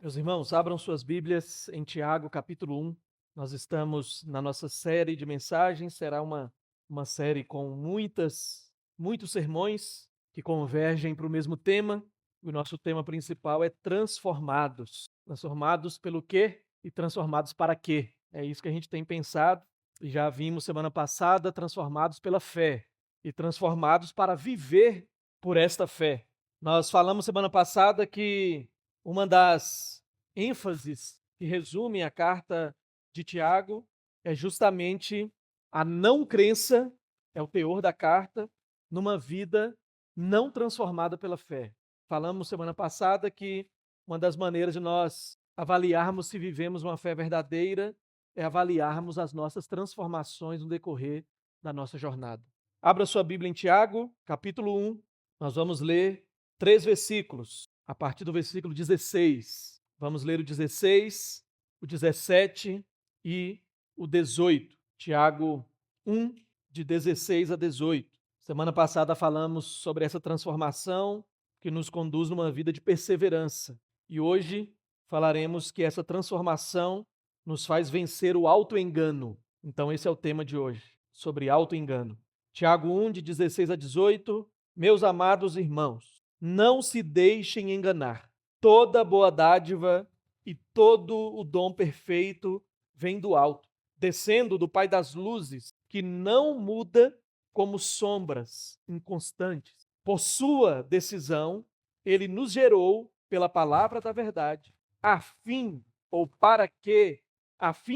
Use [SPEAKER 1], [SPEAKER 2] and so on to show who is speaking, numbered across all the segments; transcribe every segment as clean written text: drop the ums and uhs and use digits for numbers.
[SPEAKER 1] Meus irmãos, abram suas Bíblias em Tiago, capítulo 1. Nós estamos na nossa série de mensagens. Será uma série com muitos sermões que convergem para o mesmo tema. O nosso tema principal é transformados. Transformados pelo quê e transformados para quê? É isso que a gente tem pensado. E já vimos semana passada, transformados pela fé e transformados para viver por esta fé. Nós falamos semana passada que uma das ênfases que resume a carta de Tiago é justamente a não crença, é o teor da carta, numa vida não transformada pela fé. Falamos semana passada que uma das maneiras de nós avaliarmos se vivemos uma fé verdadeira é avaliarmos as nossas transformações no decorrer da nossa jornada. Abra sua Bíblia em Tiago, capítulo 1. Nós vamos ler 3 versículos, a partir do versículo 16. Vamos ler o 16, o 17 e o 18. Tiago 1, de 16 a 18. Semana passada falamos sobre essa transformação que nos conduz numa vida de perseverança. E hoje falaremos que essa transformação nos faz vencer o auto-engano. Então esse é o tema de hoje, sobre auto-engano. Tiago 1, de 16 a 18. Meus amados irmãos, não se deixem enganar. Toda boa dádiva e todo o dom perfeito vem do alto, descendo do Pai das luzes, que não muda como sombras inconstantes. Por sua decisão, ele nos gerou pela palavra da verdade, a fim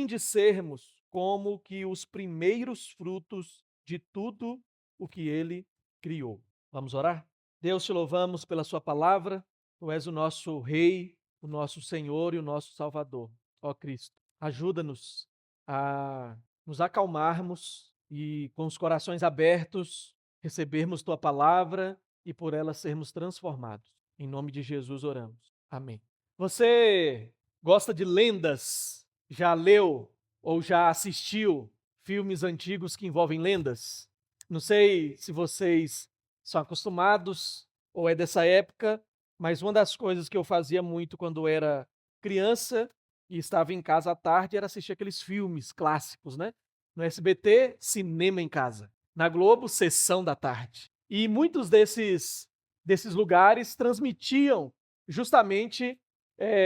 [SPEAKER 1] de sermos como que os primeiros frutos de tudo o que ele criou. Vamos orar? Deus, te louvamos pela sua palavra. Tu és o nosso Rei, o nosso Senhor e o nosso Salvador. Ó Cristo, ajuda-nos a nos acalmarmos e com os corações abertos recebermos tua palavra e por ela sermos transformados. Em nome de Jesus oramos. Amém. Você gosta de lendas? Já leu ou já assistiu filmes antigos que envolvem lendas? Não sei se vocês são acostumados ou é dessa época, mas uma das coisas que eu fazia muito quando era criança e estava em casa à tarde era assistir aqueles filmes clássicos, né? No SBT, Cinema em Casa. Na Globo, Sessão da Tarde. E muitos desses lugares transmitiam justamente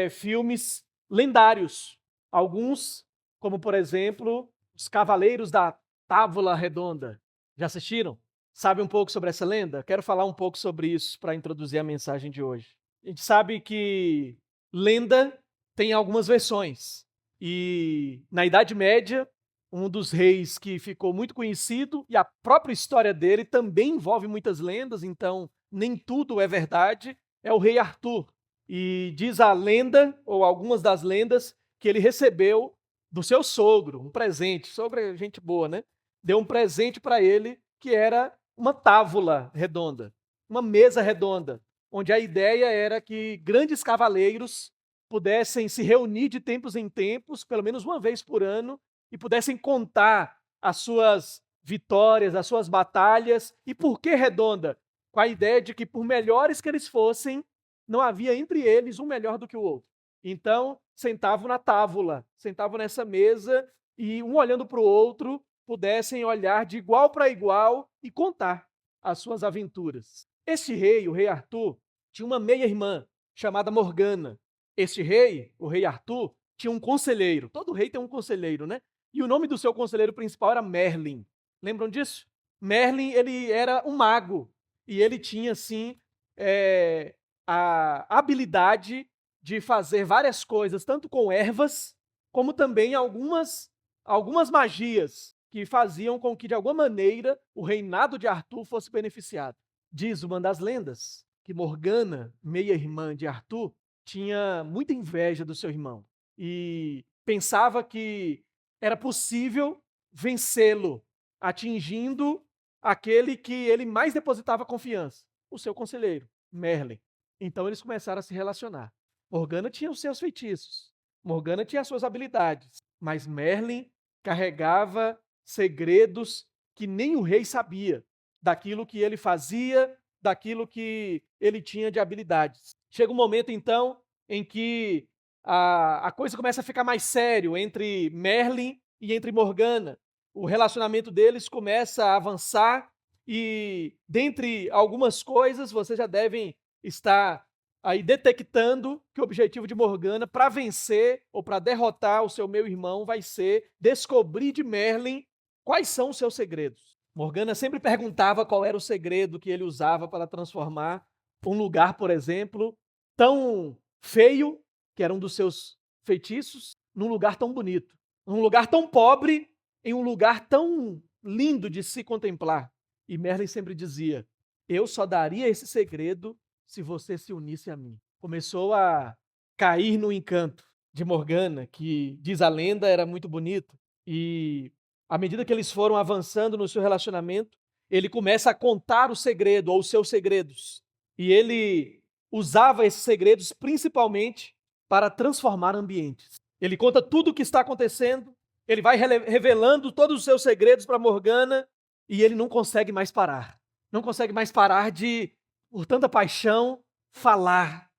[SPEAKER 1] filmes lendários. Alguns, como por exemplo, Os Cavaleiros da Távola Redonda. Já assistiram? Sabe um pouco sobre essa lenda? Quero falar um pouco sobre isso para introduzir a mensagem de hoje. A gente sabe que lenda tem algumas versões. E na Idade Média, um dos reis que ficou muito conhecido, e a própria história dele também envolve muitas lendas, então nem tudo é verdade, é o rei Arthur. E diz a lenda, ou algumas das lendas, que ele recebeu do seu sogro um presente. Sogro é gente boa, né? Deu um presente para ele que era uma távola redonda, uma mesa redonda, onde a ideia era que grandes cavaleiros pudessem se reunir de tempos em tempos, pelo menos uma vez por ano, e pudessem contar as suas vitórias, as suas batalhas. E por que redonda? Com a ideia de que, por melhores que eles fossem, não havia entre eles um melhor do que o outro. Então, sentavam na távola, sentavam nessa mesa e um olhando para o outro, pudessem olhar de igual para igual e contar as suas aventuras. Este rei, o rei Arthur, tinha uma meia-irmã chamada Morgana. Este rei, o rei Arthur, tinha um conselheiro. Todo rei tem um conselheiro, né? E o nome do seu conselheiro principal era Merlin. Lembram disso? Merlin, ele era um mago. E ele tinha, assim, a habilidade de fazer várias coisas, tanto com ervas, como também algumas magias que faziam com que, de alguma maneira, o reinado de Arthur fosse beneficiado. Diz uma das lendas que Morgana, meia-irmã de Arthur, tinha muita inveja do seu irmão e pensava que era possível vencê-lo, atingindo aquele que ele mais depositava confiança, o seu conselheiro, Merlin. Então eles começaram a se relacionar. Morgana tinha os seus feitiços, Morgana tinha as suas habilidades, mas Merlin carregava segredos que nem o rei sabia. daquilo que ele fazia, daquilo que ele tinha de habilidades. Chega um momento, então, em que a coisa começa a ficar mais sério entre Merlin e entre Morgana. O relacionamento deles começa a avançar e, dentre algumas coisas, vocês já devem estar aí detectando que o objetivo de Morgana para vencer ou para derrotar o seu meio-irmão vai ser descobrir de Merlin quais são os seus segredos. Morgana sempre perguntava qual era o segredo que ele usava para transformar um lugar, por exemplo, tão feio, que era um dos seus feitiços, num lugar tão bonito. Um lugar tão pobre, em um lugar tão lindo de se contemplar. E Merlin sempre dizia: eu só daria esse segredo se você se unisse a mim. Começou a cair no encanto de Morgana, que, diz a lenda, era muito bonito. E à medida que eles foram avançando no seu relacionamento, ele começa a contar o segredo, ou os seus segredos. E ele usava esses segredos principalmente para transformar ambientes. Ele conta tudo o que está acontecendo, ele vai revelando todos os seus segredos para Morgana e ele não consegue mais parar. Não consegue mais parar de, por tanta paixão, falar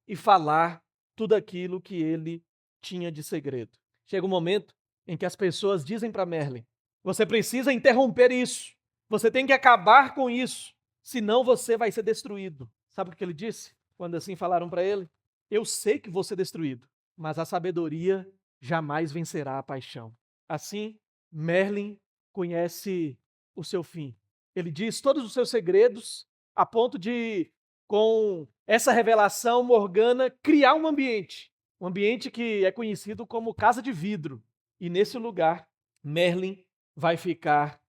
[SPEAKER 1] e falar tudo aquilo que ele tinha de segredo. Chega um momento em que as pessoas dizem para Merlin: você precisa interromper isso, você tem que acabar com isso, senão você vai ser destruído. Sabe o que ele disse? Quando assim falaram para ele: eu sei que vou ser destruído, mas a sabedoria jamais vencerá a paixão. Assim, Merlin conhece o seu fim. Ele diz todos os seus segredos, a ponto de, com essa revelação, Morgana criar um ambiente que é conhecido como Casa de Vidro. E nesse lugar, Merlin vai ficar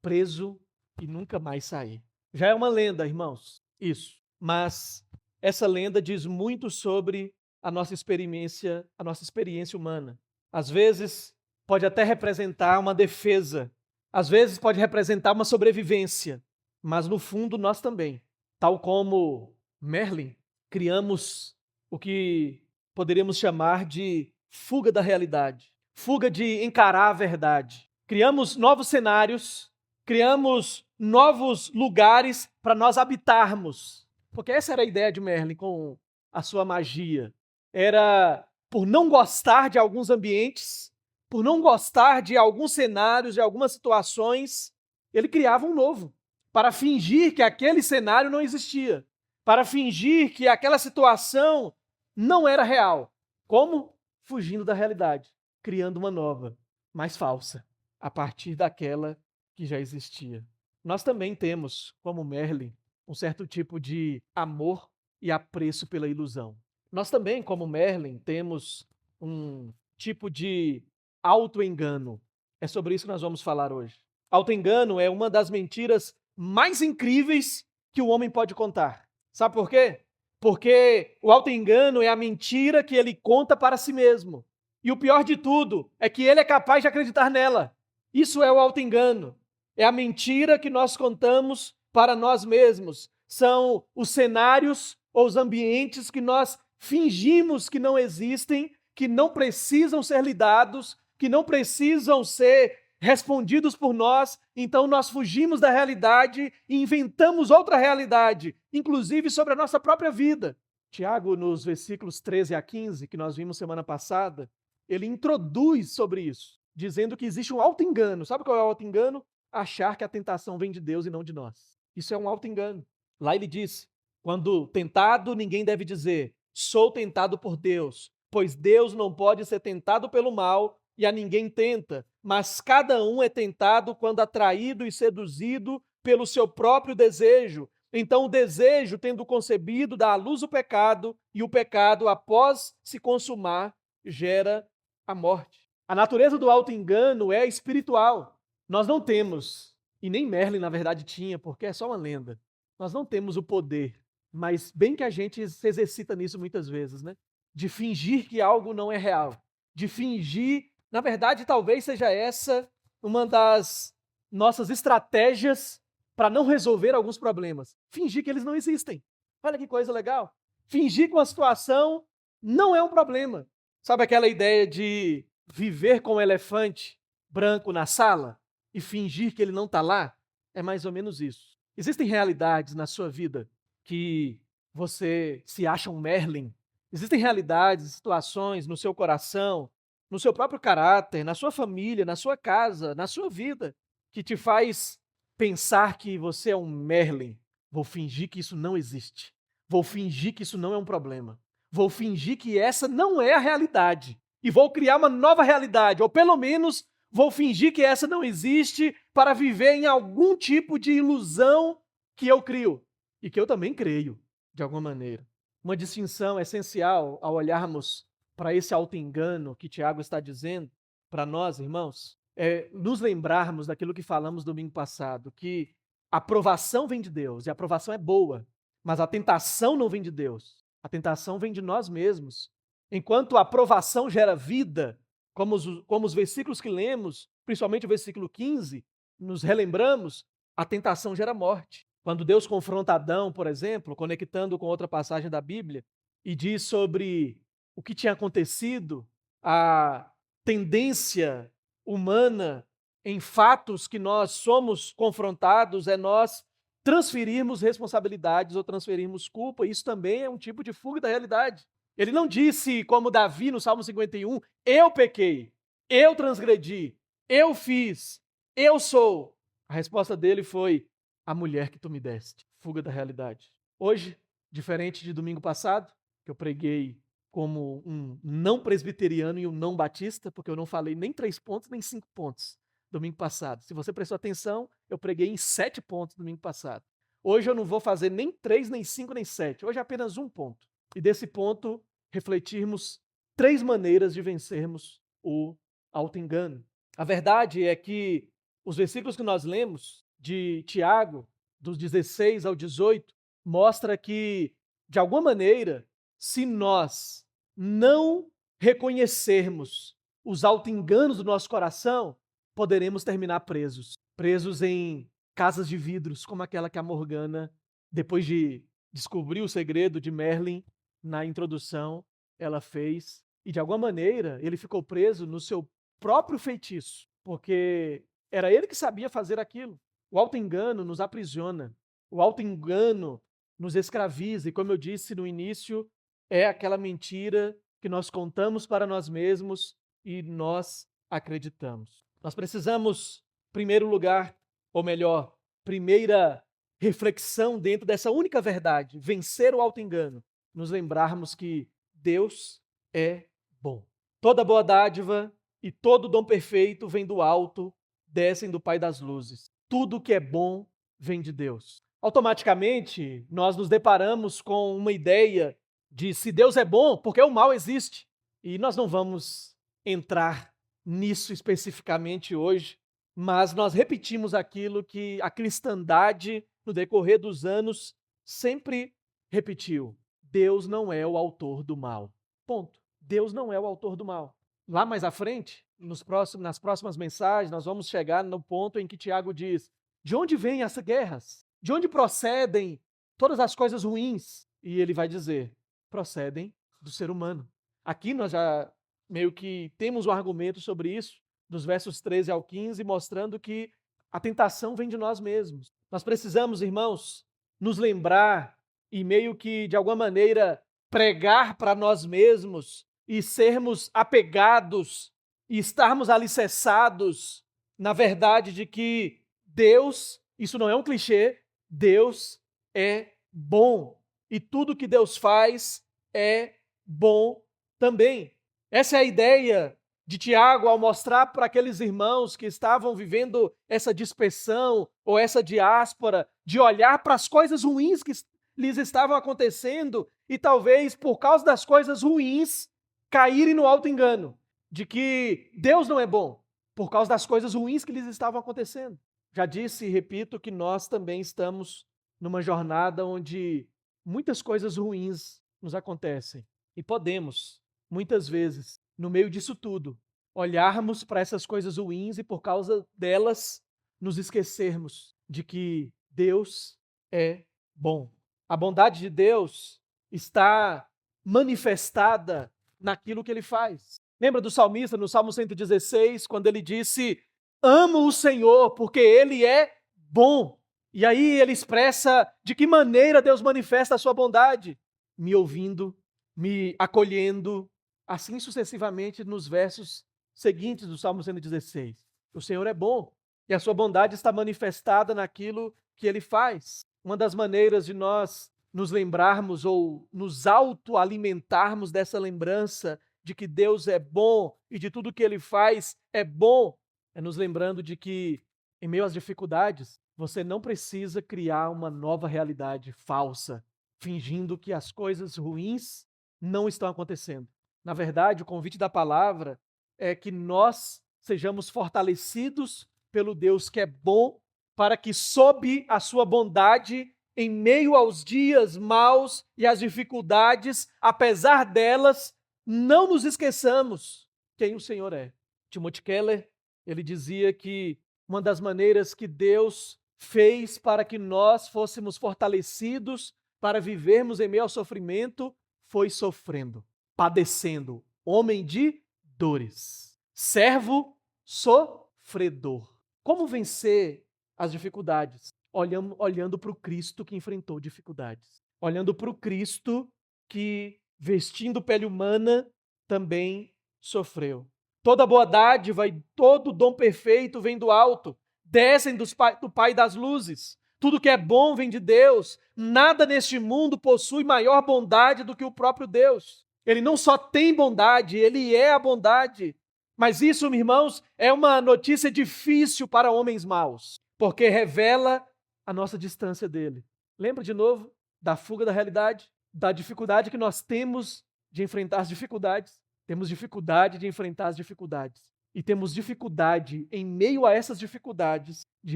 [SPEAKER 1] preso e nunca mais sair. Já é uma lenda, irmãos, isso. Mas essa lenda diz muito sobre a nossa experiência humana. Às vezes pode até representar uma defesa, às vezes pode representar uma sobrevivência, mas no fundo nós também, tal como Merlin, criamos o que poderíamos chamar de fuga da realidade, fuga de encarar a verdade. Criamos novos cenários, criamos novos lugares para nós habitarmos, porque essa era a ideia de Merlin com a sua magia. Era por não gostar de alguns ambientes, por não gostar de alguns cenários, de algumas situações, ele criava um novo, para fingir que aquele cenário não existia, para fingir que aquela situação não era real. Como? Fugindo da realidade, criando uma nova, mais falsa, a partir daquela que já existia. Nós também temos, como Merlin, um certo tipo de amor e apreço pela ilusão. Nós também, como Merlin, temos um tipo de autoengano. É sobre isso que nós vamos falar hoje. Autoengano é uma das mentiras mais incríveis que o homem pode contar. Sabe por quê? Porque o autoengano é a mentira que ele conta para si mesmo. E o pior de tudo é que ele é capaz de acreditar nela. Isso é o autoengano. É a mentira que nós contamos para nós mesmos. São os cenários ou os ambientes que nós fingimos que não existem, que não precisam ser lidados, que não precisam ser respondidos por nós, então nós fugimos da realidade e inventamos outra realidade, inclusive sobre a nossa própria vida. Tiago, nos versículos 13 a 15, que nós vimos semana passada, ele introduz sobre isso, dizendo que existe um auto-engano. Sabe qual é o auto-engano? Achar que a tentação vem de Deus e não de nós. Isso é um auto-engano. Lá ele diz: quando tentado, ninguém deve dizer, sou tentado por Deus, pois Deus não pode ser tentado pelo mal e a ninguém tenta, mas cada um é tentado quando atraído e seduzido pelo seu próprio desejo. Então o desejo, tendo concebido, dá à luz o pecado, e o pecado, após se consumar, gera a morte. A natureza do auto-engano é espiritual. Nós não temos, e nem Merlin na verdade tinha, porque é só uma lenda, nós não temos o poder, mas bem que a gente se exercita nisso muitas vezes, né? De fingir que algo não é real, de fingir, na verdade talvez seja essa uma das nossas estratégias para não resolver alguns problemas, fingir que eles não existem. Olha que coisa legal, fingir que uma situação não é um problema. Sabe aquela ideia de viver com um elefante branco na sala e fingir que ele não está lá? É mais ou menos isso. Existem realidades na sua vida que você se acha um Merlin. Existem realidades, situações no seu coração, no seu próprio caráter, na sua família, na sua casa, na sua vida, que te faz pensar que você é um Merlin. Vou fingir que isso não existe. Vou fingir que isso não é um problema. Vou fingir que essa não é a realidade. E vou criar uma nova realidade, ou pelo menos vou fingir que essa não existe para viver em algum tipo de ilusão que eu crio e que eu também creio, de alguma maneira. Uma distinção essencial ao olharmos para esse auto-engano que Tiago está dizendo para nós, irmãos, é nos lembrarmos daquilo que falamos domingo passado, que a aprovação vem de Deus, e a aprovação é boa, mas a tentação não vem de Deus. A tentação vem de nós mesmos. Enquanto a aprovação gera vida, como os versículos que lemos, principalmente o versículo 15, nos relembramos, a tentação gera morte. Quando Deus confronta Adão, por exemplo, conectando com outra passagem da Bíblia, e diz sobre o que tinha acontecido, a tendência humana em fatos que nós somos confrontados é nós transferirmos responsabilidades ou transferirmos culpa. Isso também é um tipo de fuga da realidade. Ele não disse, como Davi no Salmo 51, eu pequei, eu transgredi, eu fiz, eu sou. A resposta dele foi, a mulher que tu me deste. Fuga da realidade. Hoje, diferente de domingo passado, que eu preguei como um não presbiteriano e um não batista, porque eu não falei nem 3 pontos, nem 5 pontos domingo passado. Se você prestou atenção, eu preguei em 7 pontos domingo passado. Hoje eu não vou fazer nem 3, nem 5, nem 7. Hoje é apenas um ponto. E desse ponto, refletirmos 3 maneiras de vencermos o auto-engano. A verdade é que os versículos que nós lemos de Tiago, dos 16 ao 18, mostra que, de alguma maneira, se nós não reconhecermos os auto-enganos do nosso coração, poderemos terminar presos. Presos em casas de vidros, como aquela que a Morgana, depois de descobrir o segredo de Merlin, na introdução, ela fez. E, de alguma maneira, ele ficou preso no seu próprio feitiço, porque era ele que sabia fazer aquilo. O auto-engano nos aprisiona. O auto-engano nos escraviza. E, como eu disse no início, é aquela mentira que nós contamos para nós mesmos e nós acreditamos. Nós precisamos, em primeiro lugar, ou melhor, primeira reflexão dentro dessa única verdade, vencer o auto-engano, nos lembrarmos que Deus é bom. Toda boa dádiva e todo dom perfeito vem do alto, descem do Pai das luzes. Tudo que é bom vem de Deus. Automaticamente, nós nos deparamos com uma ideia de se Deus é bom, porque o mal existe. E nós não vamos entrar nisso especificamente hoje, mas nós repetimos aquilo que a cristandade, no decorrer dos anos, sempre repetiu. Deus não é o autor do mal. Ponto. Deus não é o autor do mal. Lá mais à frente, nas próximas mensagens, nós vamos chegar no ponto em que Tiago diz: de onde vêm essas guerras? De onde procedem todas as coisas ruins? E ele vai dizer: procedem do ser humano. Aqui nós já meio que temos um argumento sobre isso, dos versos 13 ao 15, mostrando que a tentação vem de nós mesmos. Nós precisamos, irmãos, nos lembrar e meio que, de alguma maneira, pregar para nós mesmos e sermos apegados e estarmos alicerçados na verdade de que Deus, isso não é um clichê, Deus é bom. E tudo que Deus faz é bom também. Essa é a ideia de Tiago ao mostrar para aqueles irmãos que estavam vivendo essa dispersão ou essa diáspora, de olhar para as coisas ruins que lhes estavam acontecendo e talvez por causa das coisas ruins caírem no auto-engano de que Deus não é bom, por causa das coisas ruins que lhes estavam acontecendo. Já disse e repito que nós também estamos numa jornada onde muitas coisas ruins nos acontecem e podemos, muitas vezes, no meio disso tudo, olharmos para essas coisas ruins e por causa delas nos esquecermos de que Deus é bom. A bondade de Deus está manifestada naquilo que ele faz. Lembra do salmista no Salmo 116, quando ele disse: amo o Senhor porque ele é bom. E aí ele expressa de que maneira Deus manifesta a sua bondade, me ouvindo, me acolhendo, assim sucessivamente nos versos seguintes do Salmo 116. O Senhor é bom e a sua bondade está manifestada naquilo que ele faz. Uma das maneiras de nós nos lembrarmos ou nos autoalimentarmos dessa lembrança de que Deus é bom e de tudo que ele faz é bom, é nos lembrando de que, em meio às dificuldades, você não precisa criar uma nova realidade falsa, fingindo que as coisas ruins não estão acontecendo. Na verdade, o convite da palavra é que nós sejamos fortalecidos pelo Deus que é bom, para que, sob a sua bondade, em meio aos dias maus e às dificuldades, apesar delas, não nos esqueçamos quem o Senhor é. Timothy Keller, ele dizia que uma das maneiras que Deus fez para que nós fôssemos fortalecidos para vivermos em meio ao sofrimento foi sofrendo, padecendo, homem de dores, servo sofredor. Como vencer as dificuldades? Olhando para o Cristo que enfrentou dificuldades, olhando para o Cristo que, vestindo pele humana, também sofreu. Toda boa dádiva e todo dom perfeito vem do alto, descem do Pai das luzes. Tudo que é bom vem de Deus. Nada neste mundo possui maior bondade do que o próprio Deus. Ele não só tem bondade, ele é a bondade. Mas isso, meus irmãos, é uma notícia difícil para homens maus, porque revela a nossa distância dele. Lembra de novo da fuga da realidade, da dificuldade que nós temos de enfrentar as dificuldades? Temos dificuldade de enfrentar as dificuldades. E temos dificuldade, em meio a essas dificuldades, de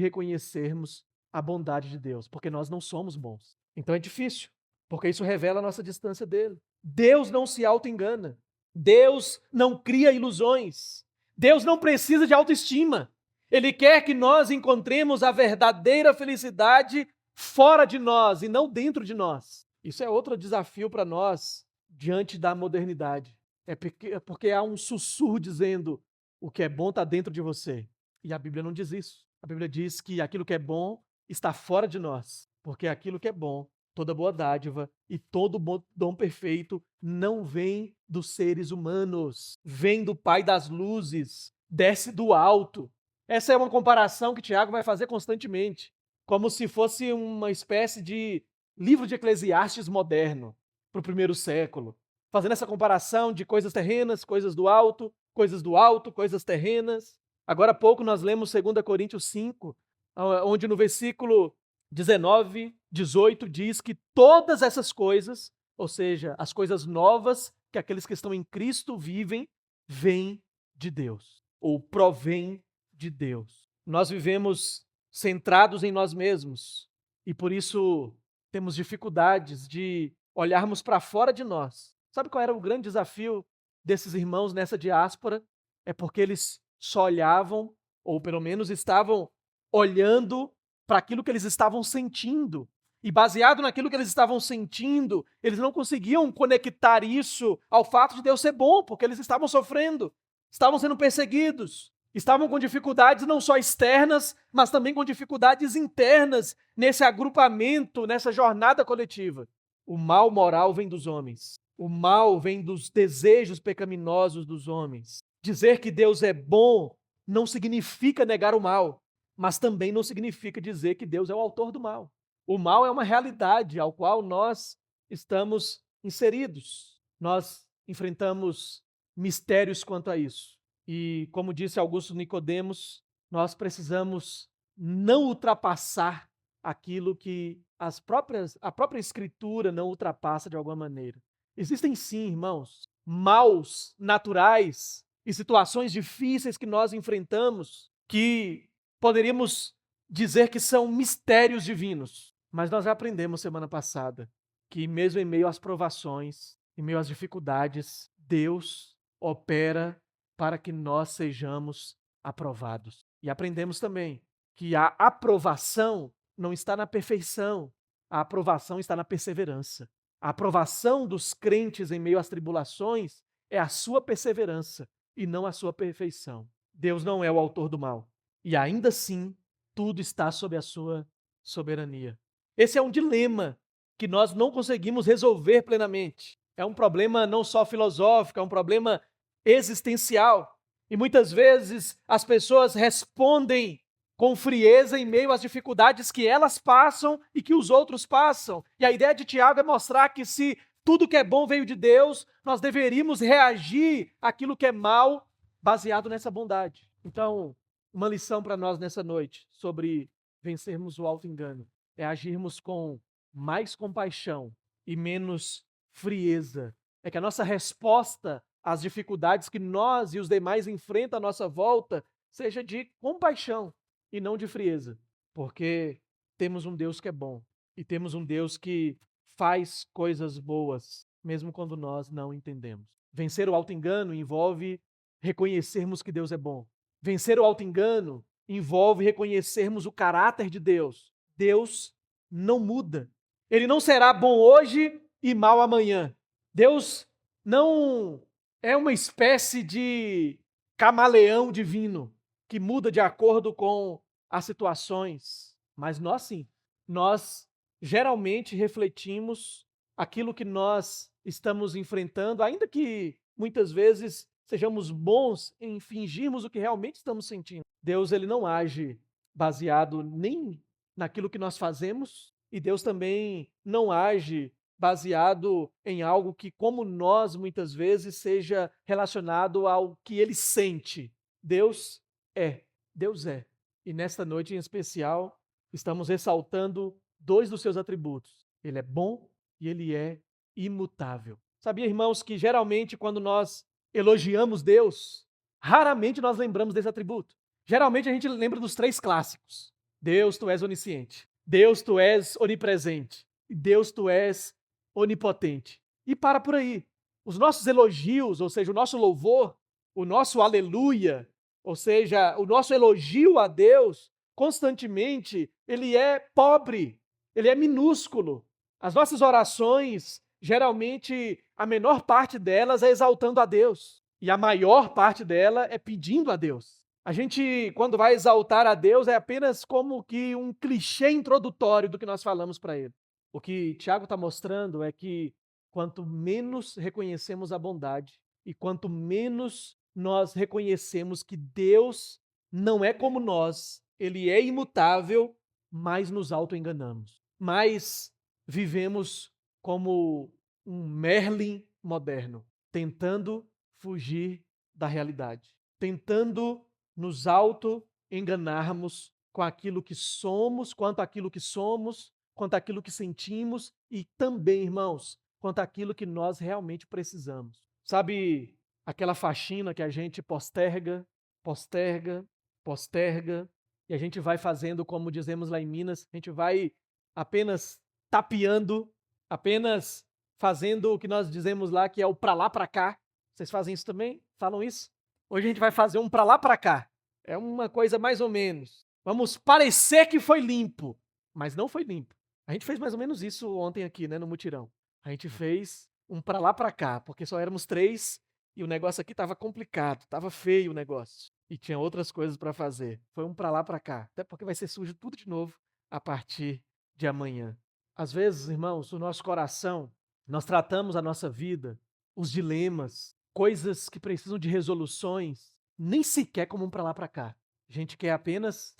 [SPEAKER 1] reconhecermos a bondade de Deus, porque nós não somos bons. Então é difícil, porque isso revela a nossa distância dele. Deus não se auto-engana. Deus não cria ilusões. Deus não precisa de autoestima. Ele quer que nós encontremos a verdadeira felicidade fora de nós e não dentro de nós. Isso é outro desafio para nós diante da modernidade. Porque há um sussurro dizendo: o que é bom está dentro de você. E a Bíblia não diz isso. A Bíblia diz que aquilo que é bom está fora de nós. Porque aquilo que é bom, toda boa dádiva e todo bom dom perfeito não vem dos seres humanos. Vem do Pai das luzes, desce do alto. Essa é uma comparação que Tiago vai fazer constantemente. Como se fosse uma espécie de livro de Eclesiastes moderno para o primeiro século. Fazendo essa comparação de coisas terrenas, coisas do alto, coisas terrenas. Agora há pouco nós lemos 2 Coríntios 5, onde no versículo 19, 18 diz que todas essas coisas, ou seja, as coisas novas que aqueles que estão em Cristo vivem, vêm de Deus, ou provém de Deus. Nós vivemos centrados em nós mesmos e por isso temos dificuldades de olharmos para fora de nós. Sabe qual era o grande desafio desses irmãos nessa diáspora? É porque eles só olhavam, ou pelo menos estavam olhando para aquilo que eles estavam sentindo. E baseado naquilo que eles estavam sentindo, eles não conseguiam conectar isso ao fato de Deus ser bom, porque eles estavam sofrendo, estavam sendo perseguidos, estavam com dificuldades não só externas, mas também com dificuldades internas nesse agrupamento, nessa jornada coletiva. O mal moral vem dos homens. O mal vem dos desejos pecaminosos dos homens. Dizer que Deus é bom não significa negar o mal, mas também não significa dizer que Deus é o autor do mal. O mal é uma realidade ao qual nós estamos inseridos. Nós enfrentamos mistérios quanto a isso. E, como disse Augusto Nicodemos, nós precisamos não ultrapassar aquilo que a própria Escritura não ultrapassa de alguma maneira. Existem sim, irmãos, maus naturais e situações difíceis que nós enfrentamos que poderíamos dizer que são mistérios divinos. Mas nós já aprendemos semana passada que mesmo em meio às provações, em meio às dificuldades, Deus opera para que nós sejamos aprovados. E aprendemos também que a aprovação não está na perfeição, a aprovação está na perseverança. A aprovação dos crentes em meio às tribulações é a sua perseverança e não a sua perfeição. Deus não é o autor do mal. E ainda assim, tudo está sob a sua soberania. Esse é um dilema que nós não conseguimos resolver plenamente. É um problema não só filosófico, é um problema existencial. E muitas vezes as pessoas respondem com frieza em meio às dificuldades que elas passam e que os outros passam. E a ideia de Tiago é mostrar que se tudo que é bom veio de Deus, nós deveríamos reagir àquilo que é mal baseado nessa bondade. Então, uma lição para nós nessa noite sobre vencermos o auto-engano é agirmos com mais compaixão e menos frieza. É que a nossa resposta às dificuldades que nós e os demais enfrentam à nossa volta seja de compaixão e não de frieza, porque temos um Deus que é bom e temos um Deus que faz coisas boas, mesmo quando nós não entendemos. Vencer o auto-engano envolve reconhecermos que Deus é bom. Vencer o auto-engano envolve reconhecermos o caráter de Deus. Deus não muda. Ele não será bom hoje e mal amanhã. Deus não é uma espécie de camaleão divino que muda de acordo com as situações. Mas nós sim. Nós geralmente refletimos aquilo que nós estamos enfrentando, ainda que muitas vezes sejamos bons em fingirmos o que realmente estamos sentindo. Deus, ele não age baseado nem naquilo que nós fazemos, e Deus também não age baseado em algo que, como nós, muitas vezes, seja relacionado ao que ele sente. Deus é. Deus é. E nesta noite em especial, estamos ressaltando dois dos seus atributos. Ele é bom e ele é imutável. Sabia, irmãos, que geralmente quando nós elogiamos Deus, raramente nós lembramos desse atributo. Geralmente a gente lembra dos três clássicos. Deus, tu és onisciente. Deus, tu és onipresente. E Deus, tu és onipotente. E para por aí. Os nossos elogios, ou seja, o nosso louvor, o nosso aleluia, ou seja, o nosso elogio a Deus, constantemente, ele é pobre, ele é minúsculo. As nossas orações, geralmente, a menor parte delas é exaltando a Deus. E a maior parte dela é pedindo a Deus. A gente, quando vai exaltar a Deus, é apenas como que um clichê introdutório do que nós falamos para Ele. O que Tiago está mostrando é que quanto menos reconhecemos a bondade e quanto menos nós reconhecemos que Deus não é como nós, Ele é imutável, mais nos auto-enganamos. Mais vivemos como um Merlin moderno, tentando fugir da realidade, tentando nos auto-enganarmos com aquilo que somos, quanto aquilo que somos, quanto aquilo que sentimos e também, irmãos, quanto aquilo que nós realmente precisamos. Sabe aquela faxina que a gente posterga, posterga, posterga, e a gente vai fazendo, como dizemos lá em Minas, a gente vai apenas tapeando, apenas fazendo o que nós dizemos lá, que é o pra lá pra cá. Vocês fazem isso também? Falam isso? Hoje a gente vai fazer um pra lá pra cá. É uma coisa mais ou menos. Vamos parecer que foi limpo, mas não foi limpo. A gente fez mais ou menos isso ontem aqui, né, no mutirão. A gente fez um pra lá pra cá, porque só éramos 3 e o negócio aqui estava complicado, estava feio o negócio. E tinha outras coisas para fazer. Foi um pra lá pra cá, até porque vai ser sujo tudo de novo a partir de amanhã. Às vezes, irmãos, o nosso coração, nós tratamos a nossa vida, os dilemas, coisas que precisam de resoluções, nem sequer como um pra lá pra cá. A gente quer apenas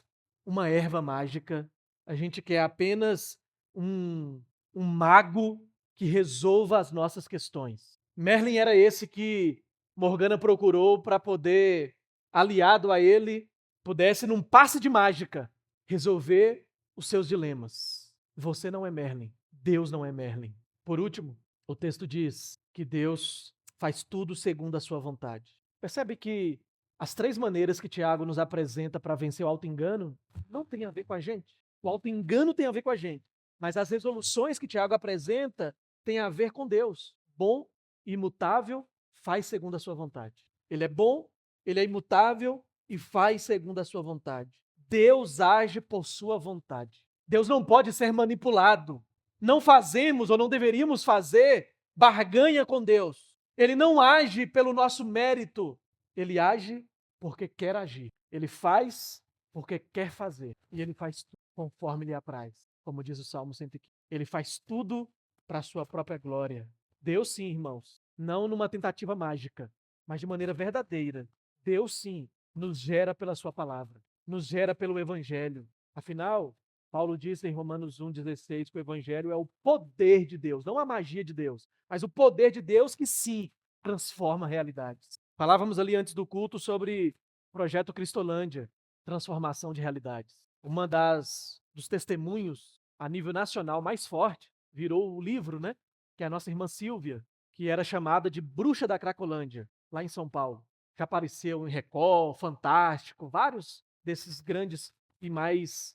[SPEAKER 1] uma erva mágica, a gente quer apenas um mago que resolva as nossas questões. Merlin era esse que Morgana procurou para poder, aliado a ele, pudesse, num passe de mágica, resolver os seus dilemas. Você não é Merlin. Deus não é Merlin. Por último, o texto diz que Deus faz tudo segundo a sua vontade. Percebe que as 3 maneiras que Tiago nos apresenta para vencer o auto-engano não tem a ver com a gente. O auto-engano tem a ver com a gente. Mas as resoluções que Tiago apresenta têm a ver com Deus. Bom, imutável, faz segundo a sua vontade. Ele é bom, ele é imutável e faz segundo a sua vontade. Deus age por sua vontade. Deus não pode ser manipulado. Não fazemos ou não deveríamos fazer barganha com Deus. Ele não age pelo nosso mérito. Ele age porque quer agir. Ele faz porque quer fazer. E ele faz tudo conforme lhe apraz, como diz o Salmo 115. Ele faz tudo para a sua própria glória. Deus sim, irmãos, não numa tentativa mágica, mas de maneira verdadeira. Deus sim nos gera pela sua palavra, nos gera pelo evangelho. Afinal, Paulo disse em Romanos 1,16 que o evangelho é o poder de Deus, não a magia de Deus, mas o poder de Deus que sim transforma realidades. Falávamos ali antes do culto sobre o projeto Cristolândia, transformação de realidades. Uma dos testemunhos a nível nacional mais forte virou o livro, né? Que é a nossa irmã Silvia, que era chamada de Bruxa da Cracolândia, lá em São Paulo. Já apareceu em Record, Fantástico, vários desses grandes e mais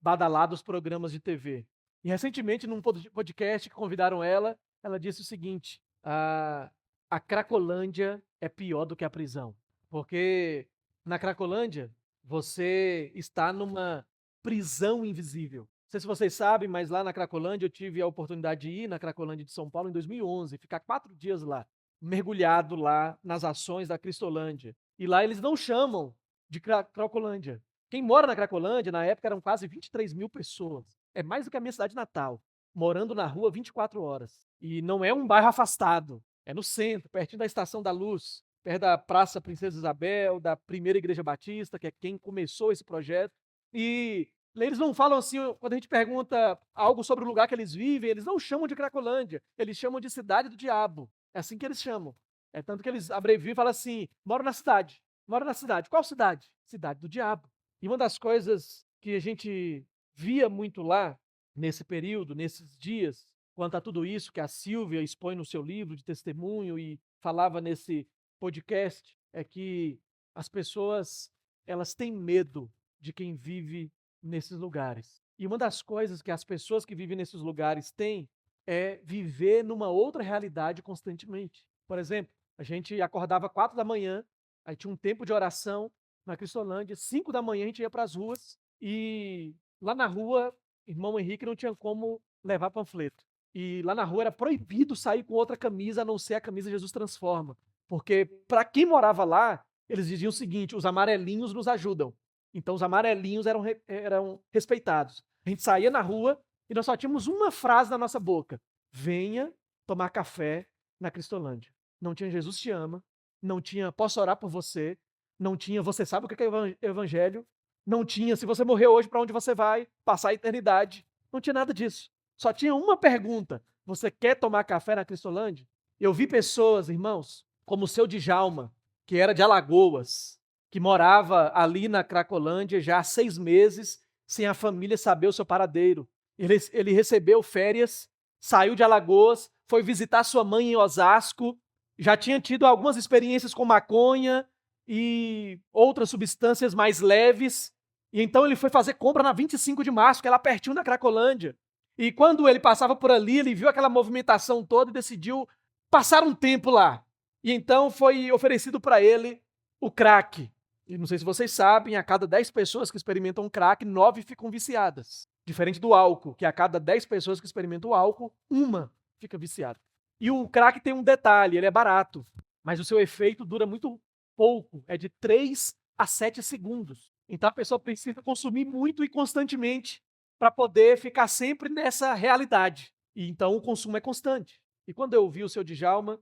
[SPEAKER 1] badalados programas de TV. E recentemente, num podcast que convidaram ela, ela disse o seguinte: a Cracolândia é pior do que a prisão. Porque na Cracolândia, você está numa prisão invisível. Não sei se vocês sabem, mas lá na Cracolândia eu tive a oportunidade de ir na Cracolândia de São Paulo em 2011, ficar 4 dias lá, mergulhado lá nas ações da Cristolândia. E lá eles não chamam de Cracolândia. Quem mora na Cracolândia, na época, eram quase 23 mil pessoas. É mais do que a minha cidade natal, morando na rua 24 horas. E não é um bairro afastado, é no centro, pertinho da Estação da Luz, perto da Praça Princesa Isabel, da Primeira Igreja Batista, que é quem começou esse projeto. E eles não falam assim, quando a gente pergunta algo sobre o lugar que eles vivem, eles não chamam de Cracolândia, eles chamam de Cidade do Diabo. É assim que eles chamam. É tanto que eles abreviam e falam assim: moro na cidade. Moro na cidade. Qual cidade? Cidade do Diabo. E uma das coisas que a gente via muito lá, nesse período, nesses dias, quanto a tudo isso que a Silvia expõe no seu livro de testemunho e falava nesse podcast, é que as pessoas, elas têm medo de quem vive nesses lugares. E uma das coisas que as pessoas que vivem nesses lugares têm é viver numa outra realidade constantemente. Por exemplo, a gente acordava 4 da manhã, aí tinha um tempo de oração na Cristolândia, 5 da manhã a gente ia para as ruas e lá na rua, irmão Henrique não tinha como levar panfleto. E lá na rua era proibido sair com outra camisa a não ser a camisa Jesus Transforma. Porque para quem morava lá, eles diziam o seguinte: os amarelinhos nos ajudam. Então os amarelinhos eram respeitados. A gente saía na rua e nós só tínhamos uma frase na nossa boca: venha tomar café na Cristolândia. Não tinha Jesus te ama, não tinha posso orar por você, não tinha você sabe o que é evangelho, não tinha se você morrer hoje para onde você vai, passar a eternidade. Não tinha nada disso. Só tinha uma pergunta: você quer tomar café na Cristolândia? Eu vi pessoas, irmãos, como o seu Djalma, que era de Alagoas, que morava ali na Cracolândia já há 6 meses, sem a família saber o seu paradeiro. Ele recebeu férias, saiu de Alagoas, foi visitar sua mãe em Osasco, já tinha tido algumas experiências com maconha e outras substâncias mais leves, e então ele foi fazer compra na 25 de março, que é lá pertinho da Cracolândia. E quando ele passava por ali, ele viu aquela movimentação toda e decidiu passar um tempo lá. E então foi oferecido para ele o crack. E não sei se vocês sabem, a cada 10 pessoas que experimentam crack, 9 ficam viciadas. Diferente do álcool, que a cada 10 pessoas que experimentam o álcool, uma fica viciada. E o crack tem um detalhe, ele é barato, mas o seu efeito dura muito pouco, é de 3 a 7 segundos. Então a pessoa precisa consumir muito e constantemente para poder ficar sempre nessa realidade. E então o consumo é constante. E quando eu vi o seu Djalma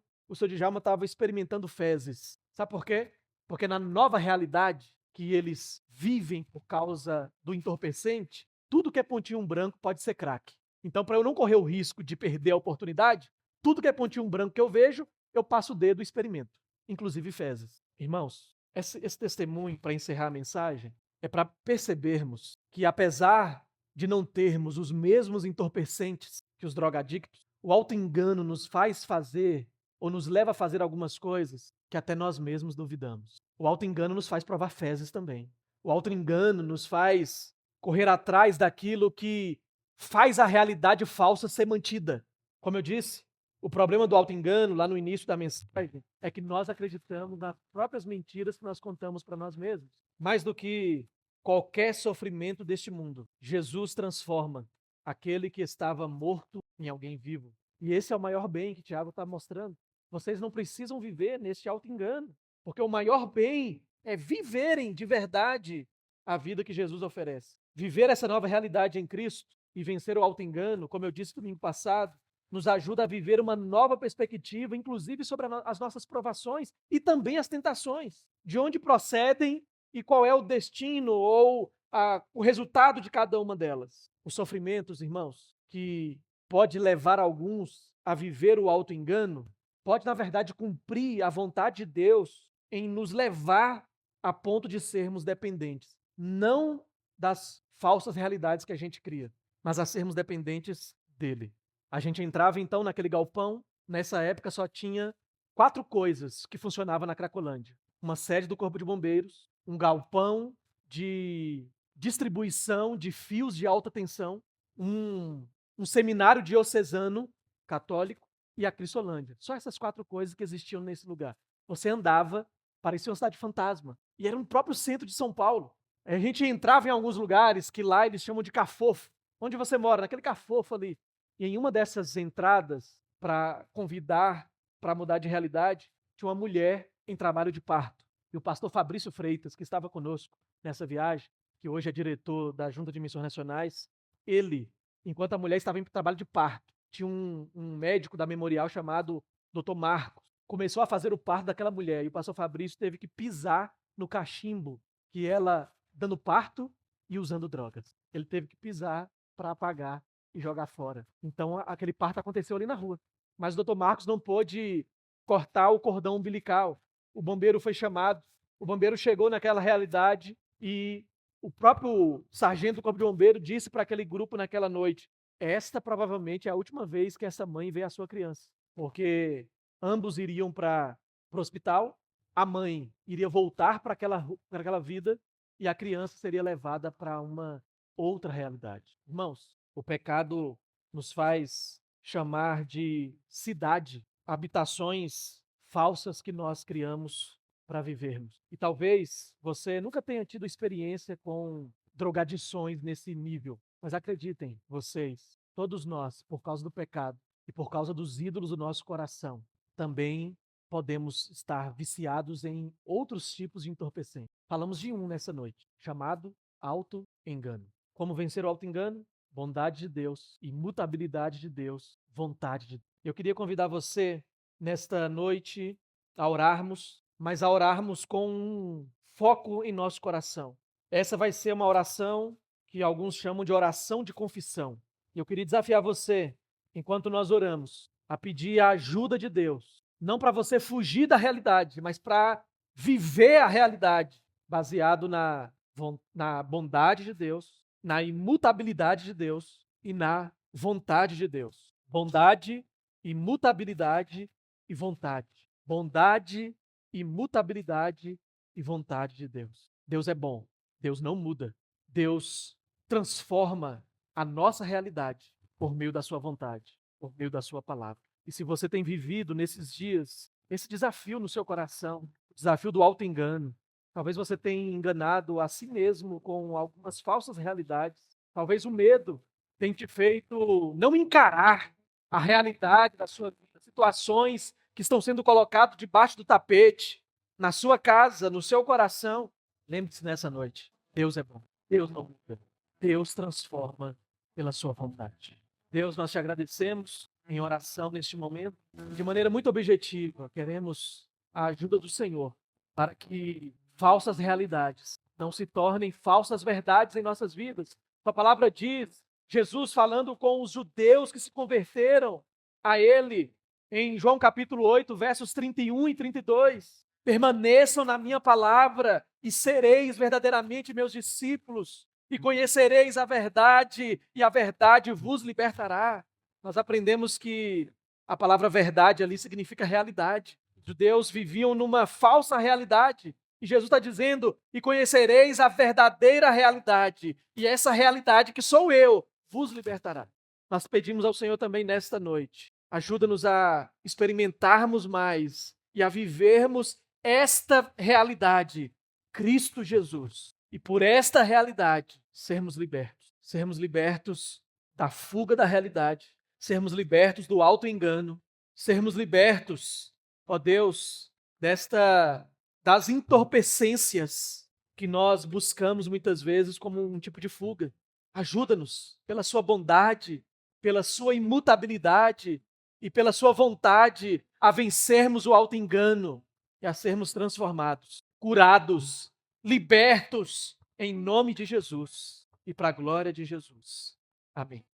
[SPEAKER 1] estava experimentando fezes. Sabe por quê? Porque na nova realidade que eles vivem por causa do entorpecente, tudo que é pontinho branco pode ser crack. Então, para eu não correr o risco de perder a oportunidade, tudo que é pontinho branco que eu vejo, eu passo o dedo e experimento, inclusive fezes. Irmãos, esse testemunho, para encerrar a mensagem, é para percebermos que, apesar de não termos os mesmos entorpecentes que os drogadictos, o auto-engano nos faz fazer ou nos leva a fazer algumas coisas que até nós mesmos duvidamos. O auto-engano nos faz provar fezes também. O auto-engano nos faz correr atrás daquilo que faz a realidade falsa ser mantida. Como eu disse, o problema do auto-engano, lá no início da mensagem, é que nós acreditamos nas próprias mentiras que nós contamos para nós mesmos. Mais do que qualquer sofrimento deste mundo, Jesus transforma aquele que estava morto em alguém vivo. E esse é o maior bem que Tiago está mostrando. Vocês não precisam viver neste auto-engano, porque o maior bem é viverem de verdade a vida que Jesus oferece. Viver essa nova realidade em Cristo e vencer o auto-engano, como eu disse domingo passado, nos ajuda a viver uma nova perspectiva, inclusive sobre as nossas provações e também as tentações, de onde procedem e qual é o destino ou o resultado de cada uma delas. Os sofrimentos, irmãos, que pode levar alguns a viver o auto-engano, pode, na verdade, cumprir a vontade de Deus em nos levar a ponto de sermos dependentes, não das falsas realidades que a gente cria, mas a sermos dependentes dele. A gente entrava então naquele galpão, nessa época só tinha 4 coisas que funcionavam na Cracolândia: uma sede do Corpo de Bombeiros, um galpão de distribuição de fios de alta tensão, um seminário diocesano católico e a Cristolândia. Só essas 4 coisas que existiam nesse lugar. Você andava, parecia uma cidade fantasma, e era no próprio centro de São Paulo. A gente entrava em alguns lugares que lá eles chamam de cafofo. Onde você mora? Naquele cafofo ali. E em uma dessas entradas, para convidar para mudar de realidade, tinha uma mulher em trabalho de parto. E o pastor Fabrício Freitas, que estava conosco nessa viagem, que hoje é diretor da Junta de Missões Nacionais, ele, enquanto a mulher estava em trabalho de parto, tinha um médico da Memorial chamado Dr. Marcos, começou a fazer o parto daquela mulher, e o pastor Fabrício teve que pisar no cachimbo que ela dando parto e usando drogas. Ele teve que pisar para apagar e jogar fora. Então aquele parto aconteceu ali na rua. Mas o Dr. Marcos não pôde cortar o cordão umbilical. O bombeiro foi chamado. O bombeiro chegou naquela realidade e o próprio sargento do Corpo de Bombeiro disse para aquele grupo naquela noite: esta provavelmente é a última vez que essa mãe vê a sua criança. Porque ambos iriam para o hospital, a mãe iria voltar para aquela vida e a criança seria levada para uma outra realidade. Irmãos, o pecado nos faz chamar de cidade, habitações falsas que nós criamos para vivermos. E talvez você nunca tenha tido experiência com drogadições nesse nível, mas acreditem, vocês, todos nós, por causa do pecado e por causa dos ídolos do nosso coração, também podemos estar viciados em outros tipos de entorpecentes. Falamos de um nessa noite, chamado auto-engano. Como vencer o auto-engano? Bondade de Deus, imutabilidade de Deus, vontade de Deus. Eu queria convidar você, nesta noite, a orarmos, mas a orarmos com um foco em nosso coração. Essa vai ser uma oração que alguns chamam de oração de confissão. E eu queria desafiar você, enquanto nós oramos, a pedir a ajuda de Deus. Não para você fugir da realidade, mas para viver a realidade, baseado na bondade de Deus, na imutabilidade de Deus e na vontade de Deus. Bondade, imutabilidade e vontade. Bondade, imutabilidade e vontade de Deus. Deus é bom. Deus não muda. Deus transforma a nossa realidade por meio da sua vontade, por meio da sua palavra. E se você tem vivido nesses dias esse desafio no seu coração, o desafio do auto-engano, talvez você tenha enganado a si mesmo com algumas falsas realidades. Talvez o medo tenha te feito não encarar a realidade da sua vida, situações que estão sendo colocadas debaixo do tapete, na sua casa, no seu coração. Lembre-se nessa noite, Deus é bom, Deus não muda, Deus transforma pela sua vontade. Deus, nós te agradecemos em oração neste momento, de maneira muito objetiva. Queremos a ajuda do Senhor para que falsas realidades não se tornem falsas verdades em nossas vidas. A palavra diz, Jesus falando com os judeus que se converteram a Ele, em João capítulo 8, versos 31 e 32, permaneçam na minha palavra e sereis verdadeiramente meus discípulos e conhecereis a verdade e a verdade vos libertará. Nós aprendemos que a palavra verdade ali significa realidade. Os judeus viviam numa falsa realidade. E Jesus está dizendo, e conhecereis a verdadeira realidade. E essa realidade que sou eu, vos libertará. Nós pedimos ao Senhor também nesta noite. Ajuda-nos a experimentarmos mais e a vivermos esta realidade, Cristo Jesus. E por esta realidade, sermos libertos. Sermos libertos da fuga da realidade. Sermos libertos do auto-engano. Sermos libertos, ó Deus, das entorpecências que nós buscamos muitas vezes como um tipo de fuga. Ajuda-nos, pela sua bondade, pela sua imutabilidade e pela sua vontade, a vencermos o auto-engano e a sermos transformados, curados, libertos, em nome de Jesus e para a glória de Jesus. Amém.